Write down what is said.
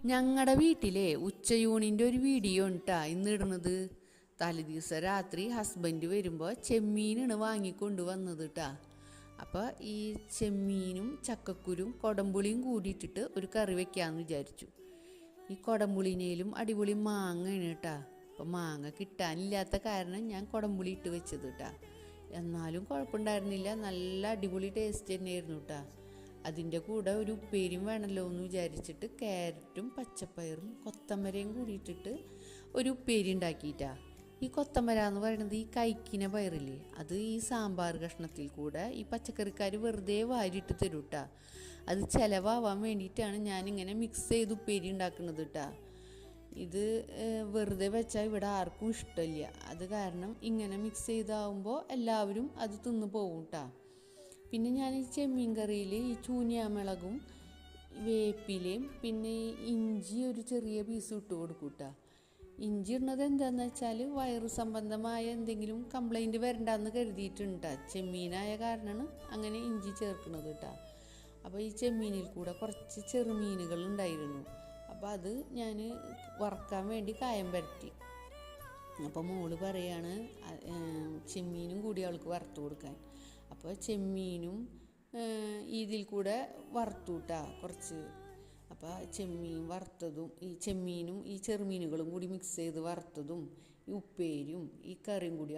ഞങ്ങളുടെ വീട്ടിലെ ഉച്ചയൂണിൻ്റെ ഒരു വീഡിയോ ഉണ്ടാ ഇന്ന് ഇടുന്നത്. തലേദിവസം രാത്രി ഹസ്ബൻഡ് വരുമ്പോൾ ചെമ്മീനാണ് വാങ്ങിക്കൊണ്ട് വന്നത് കേട്ടാ. അപ്പോൾ ഈ ചെമ്മീനും ചക്കക്കുരും കൊടംപുളിയും കൂടിയിട്ടിട്ട് ഒരു കറി വെക്കാമെന്ന് വിചാരിച്ചു. ഈ കൊടംപുളിനേലും അടിപൊളി മാങ്ങയാണ് കേട്ടാ. അപ്പോൾ മാങ്ങ കിട്ടാനില്ലാത്ത കാരണം ഞാൻ കൊടംപുളി ഇട്ട് വെച്ചത് കേട്ടാ. എന്നാലും കുഴപ്പമുണ്ടായിരുന്നില്ല, നല്ല അടിപൊളി ടേസ്റ്റ് തന്നെയായിരുന്നു കേട്ടാ. അതിൻ്റെ കൂടെ ഒരു ഉപ്പേരിയും വേണമല്ലോ എന്ന് വിചാരിച്ചിട്ട് ക്യാരറ്റും പച്ചപ്പയറും കൊത്തമരയും കൂടിയിട്ടിട്ട് ഒരു ഉപ്പേരി ഉണ്ടാക്കിയിട്ടാ. ഈ കൊത്തമര എന്ന് പറയുന്നത് ഈ കൈക്കിന പയറില്ലേ, അത് ഈ സാമ്പാർ കഷ്ണത്തിൽ കൂടെ ഈ പച്ചക്കറിക്കാർ വെറുതെ വാരിയിട്ട് തരും കേട്ടാ. അത് ചിലവാവാൻ വേണ്ടിയിട്ടാണ് ഞാനിങ്ങനെ മിക്സ് ചെയ്ത് ഉപ്പേരി ഉണ്ടാക്കുന്നത് കേട്ടാ. ഇത് വെറുതെ വെച്ചാൽ ഇവിടെ ആർക്കും ഇഷ്ടമില്ല. അത് കാരണം ഇങ്ങനെ മിക്സ് ചെയ്താവുമ്പോൾ എല്ലാവരും അത് തിന്ന് പോകും കേട്ടാ. പിന്നെ ഞാൻ ഈ ചെമ്മീൻ കറിയിൽ ഈ ചൂനിയാമിളകും വേപ്പിലയും പിന്നെ ഇഞ്ചി ഒരു ചെറിയ പീസ് ഇട്ട് കൊടുക്കും കേട്ടോ. ഇഞ്ചി ഇടുന്നത് എന്താണെന്ന് വെച്ചാൽ വയറു സംബന്ധമായ എന്തെങ്കിലും കംപ്ലൈൻറ്റ് വരണ്ടെന്ന് കരുതിയിട്ടുണ്ട്. ചെമ്മീനായ കാരണമാണ് അങ്ങനെ ഇഞ്ചി ചേർക്കുന്നത് കേട്ടോ. അപ്പോൾ ഈ ചെമ്മീനിൽ കൂടെ കുറച്ച് ചെറുമീനുകൾ ഉണ്ടായിരുന്നു. അപ്പോൾ അത് ഞാൻ വറക്കാൻ വേണ്ടി കായം പരത്തി. അപ്പോൾ മോള് പറയാണ് ചെമ്മീനും കൂടി അവൾക്ക് വറുത്ത് കൊടുക്കാൻ. അപ്പോൾ ചെമ്മീനും ഇതിൽ കൂടെ വറുത്തു കൂട്ടാ കുറച്ച്. അപ്പോൾ ചെമ്മീൻ വറുത്തതും ഈ ചെമ്മീനും ഈ ചെറുമീനുകളും കൂടി മിക്സ് ചെയ്ത് വറുത്തതും ഈ ഉപ്പേരിയും ഈ കറിയും കൂടി